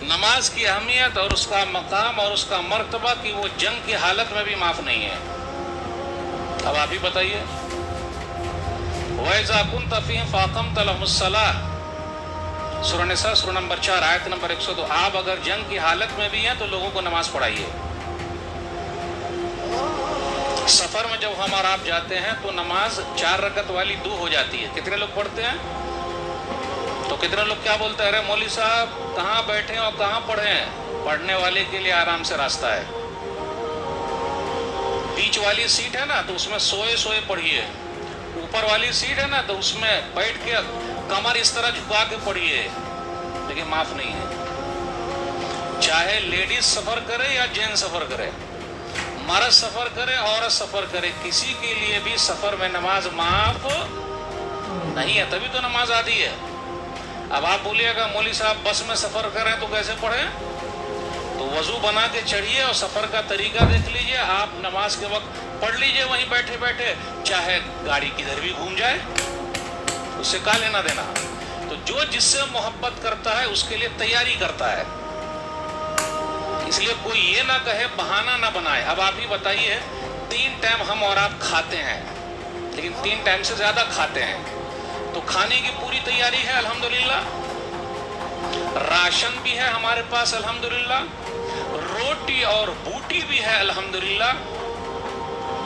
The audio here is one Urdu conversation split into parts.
نماز کی اہمیت اور اس کا مقام اور اس کا مرتبہ کہ وہ جنگ کی حالت میں بھی معاف نہیں ہے. اب آپ ہی بتائیے. وَإِذَا كُنْتَ فِيهِمْ فَأَقَمْتَ لَهُمُ الصَّلَاةَ، سورہ نساء سورہ نمبر 4 آیت نمبر 102. آپ اگر جنگ کی حالت میں بھی ہیں تو لوگوں کو نماز پڑھائیے. سفر میں جب ہم اور آپ جاتے ہیں تو نماز 4 رکعت والی 2 ہو جاتی ہے. کتنے لوگ پڑھتے ہیں؟ تو کتنے لوگ کیا بولتے ہیں، ارے مولوی صاحب کہاں بیٹھے اور کہاں پڑھیں؟ پڑھنے والے کے لیے آرام سے راستہ ہے. بیچ والی سیٹ ہے نا تو اس میں سوئے سوئے پڑھیے. اوپر والی سیٹ ہے نا تو اس میں بیٹھ کے کمر اس طرح جھکا کے پڑھیے. لیکن معاف نہیں ہے. چاہے لیڈیز سفر کرے یا جین سفر کرے، مرد سفر کرے عورت سفر کرے، کسی کے لیے بھی سفر میں نماز معاف نہیں ہے. تبھی تو نماز آدھی ہے. اب آپ بولیے گا مولوی صاحب بس میں سفر کریں تو کیسے پڑھیں؟ تو وضو بنا کے چڑھیے اور سفر کا طریقہ دیکھ لیجئے. آپ نماز کے وقت پڑھ لیجئے وہیں بیٹھے بیٹھے، چاہے گاڑی کدھر بھی گھوم جائے، اس سے کیا لینا دینا. تو جو جس سے محبت کرتا ہے اس کے لیے تیاری کرتا ہے. اس لیے کوئی یہ نہ کہے، بہانہ نہ بنائے. اب آپ ہی بتائیے 3 ٹائم ہم اور آپ کھاتے ہیں، لیکن 3 ٹائم سے زیادہ کھاتے ہیں. تو کھانے کی پوری تیاری ہے الحمدللہ، راشن بھی ہے ہمارے پاس الحمدللہ، روٹی اور بوٹی بھی ہے الحمدللہ.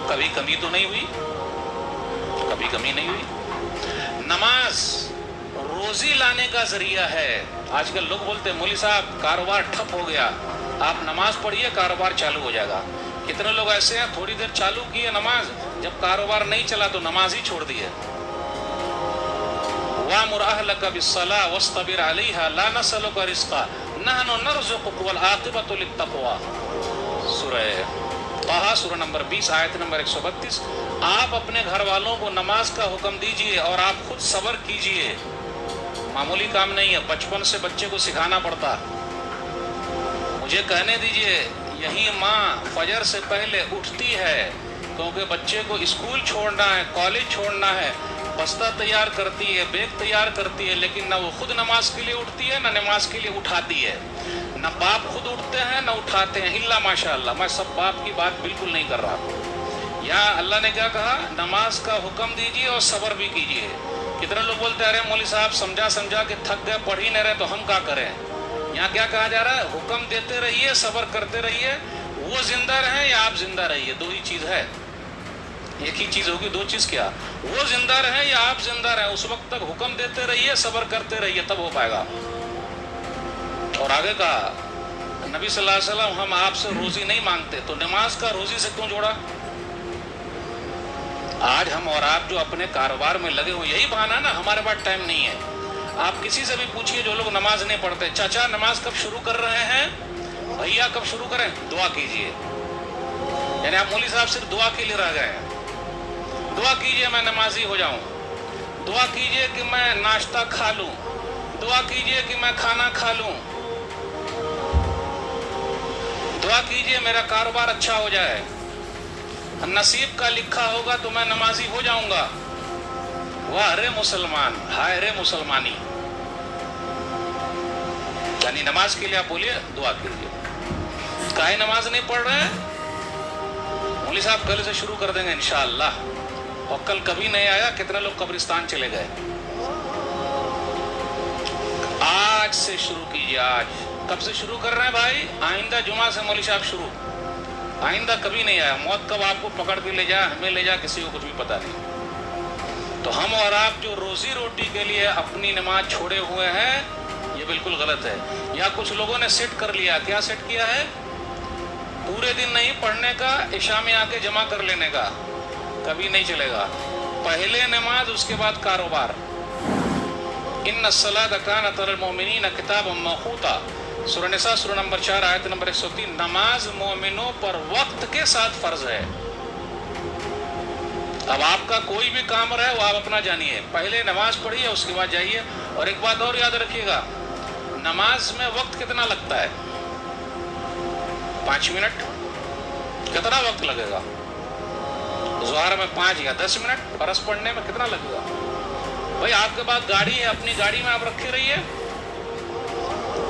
کبھی کمی تو نہیں ہوئی، کبھی کمی نہیں ہوئی. نماز روزی لانے کا ذریعہ ہے. آج کل لوگ بولتے ہیں مولوی صاحب کاروبار ٹھپ ہو گیا، آپ نماز پڑھیے کاروبار چالو ہو جائے گا. کتنے لوگ ایسے ہیں تھوڑی دیر چالو کیے نماز، جب کاروبار نہیں چلا تو نماز ہی چھوڑ دیے. وَأْمُرْ أَهْلَكَ بِالصَّلَاةِ وَاصْطَبِرْ عَلَيْهَا لَا نَسْأَلُكَ رِزْقًا نَحْنُ نَرْزُقُكَ وَالْعَاقِبَةُ لِلتَّقْوَىٰ. سورہ طٰہٰ سورہ نمبر 20 آیت نمبر 132. آپ اپنے گھر والوں کو نماز کا حکم دیجئے اور آپ خود صبر کیجئے. معمولی کام نہیں ہے، بچپن سے بچے کو سکھانا پڑتا. مجھے کہنے دیجئے یہی ماں فجر سے پہلے اٹھتی ہے کیونکہ بچے کو اسکول چھوڑنا ہے، کالج چھوڑنا ہے، بستہ تیار کرتی ہے، بیگ تیار کرتی ہے، لیکن نہ وہ خود نماز کے لیے اٹھتی ہے نہ نماز کے لیے اٹھاتی ہے. نہ باپ خود اٹھتے ہیں نہ اٹھاتے ہیں الا ماشاءاللہ. میں سب باپ کی بات بالکل نہیں کر رہا. یہاں اللہ نے کیا کہا، نماز کا حکم دیجیے اور صبر بھی کیجیے. کتنے لوگ بولتے ہیں ارے مولوی صاحب سمجھا کے تھک گئے، پڑھ ہی نہیں رہے تو ہم کیا کریں. یہاں کیا کہا جا رہا ہے، حکم دیتے رہیے، صبر کرتے رہیے. وہ زندہ رہیں یا آپ زندہ رہیے، 2 ہی چیز ہے. ایک ہی چیز ہوگی، 2 چیز کیا، وہ زندہ رہیں یا آپ زندہ رہیں. اس وقت تک حکم دیتے رہیے، صبر کرتے رہیے، تب ہو پائے گا. اور آگے کہا نبی صلی اللہ علیہ وسلم ہم آپ سے روزی نہیں مانگتے، تو نماز کا روزی سے کیوں جوڑا. آج ہم اور آپ جو اپنے کاروبار میں لگے ہوئے، یہی بہانہ نا ہمارے پاس ٹائم نہیں ہے. آپ کسی سے بھی پوچھئے جو لوگ نماز نہیں پڑھتے، چاچا نماز کب شروع کر رہے ہیں، بھیا کب شروع کریں، دعا کیجئے. یعنی آپ مولوی صاحب صرف دعا کے لیے رہ گئے ہیں. دعا کیجئے میں نمازی ہو جاؤں، دعا کیجئے کہ میں ناشتہ کھا لوں، دعا کیجئے کہ میں کھانا کھا لوں، دعا کیجئے میرا کاروبار اچھا ہو جائے، نصیب کا لکھا ہوگا تو میں نمازی ہو جاؤں گا. واہ رے مسلمان، ہائے رے مسلمانی. یعنی نماز کے لیے آپ بولیے دعا کیجئے. کاہے نماز نہیں پڑھ رہے ہیں، مولوی صاحب کل سے شروع کر دیں گے انشاءاللہ. اور کل کبھی نہیں آیا، کتنے لوگ قبرستان چلے گئے. آج سے شروع کیجئے. آج کب سے شروع کر رہے ہیں بھائی، آئندہ جمعہ سے مولوی صاحب شروع. آئندہ کبھی نہیں آیا. موت کب آپ کو پکڑ کے لے جائے، ہمیں لے جائے، کسی کو کچھ بھی پتہ نہیں. تو ہم اور آپ جو روزی روٹی کے لیے اپنی نماز چھوڑے ہوئے ہیں، یہ بالکل غلط ہے. یا کچھ لوگوں نے سیٹ کر لیا. کیا سیٹ کیا ہے، پورے دن نہیں پڑھنے کا، عشاء میں آ کے جمع کر لینے کا. کبھی نہیں چلے گا. پہلے نماز اس کے بعد کاروبار. ان الصلاۃ کانت علی المؤمنین کتابا موقوتا، سورہ نساء سورہ نمبر 4 آیت نمبر 103. نماز مومنوں پر وقت کے ساتھ فرض ہے. اب آپ کا کوئی بھی کام رہے وہ آپ اپنا جانیے. پہلے نماز پڑھیے اس کے بعد جائیے. اور ایک بات اور یاد رکھیے گا، نماز میں وقت کتنا لگتا ہے، 5 منٹ. کتنا وقت لگے گا، ظہر میں 5 یا 10 منٹ. فرض پڑھنے میں کتنا لگے گا. بھائی آپ کے پاس گاڑی ہے، اپنی گاڑی میں آپ رکھے رہیے.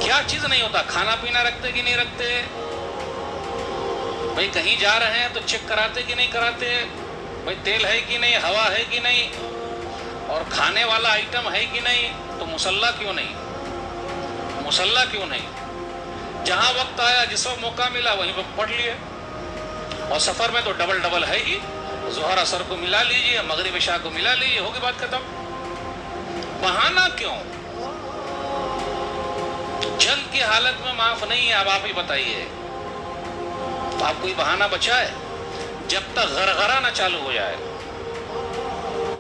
کیا چیز نہیں ہوتا؟ کھانا پینا رکھتے کہ نہیں رکھتے؟ بھائی کہیں جا رہے ہیں تو چیک کراتے کہ نہیں کراتے؟ بھائی تیل ہے کہ نہیں، ہوا ہے کہ نہیں، اور کھانے والا آئٹم ہے کہ نہیں؟ تو مصلی کیوں نہیں؟ مصلی کیوں نہیں؟ جہاں وقت آیا، جس وقت موقع ملا وہیں وقت پڑھ لیے. اور سفر میں تو ڈبل ہے ہی، ظہر اثر کو ملا لیجیے، مغرب عشاء کو ملا لیجیے، ہوگی بات ختم. بہانہ کیوں؟ جنگ کی حالت میں معاف نہیں ہے. اب آپ ہی بتائیے، آپ کوئی بہانہ بچا ہے؟ جب تک غرغرہ نہ چالو ہو جائے،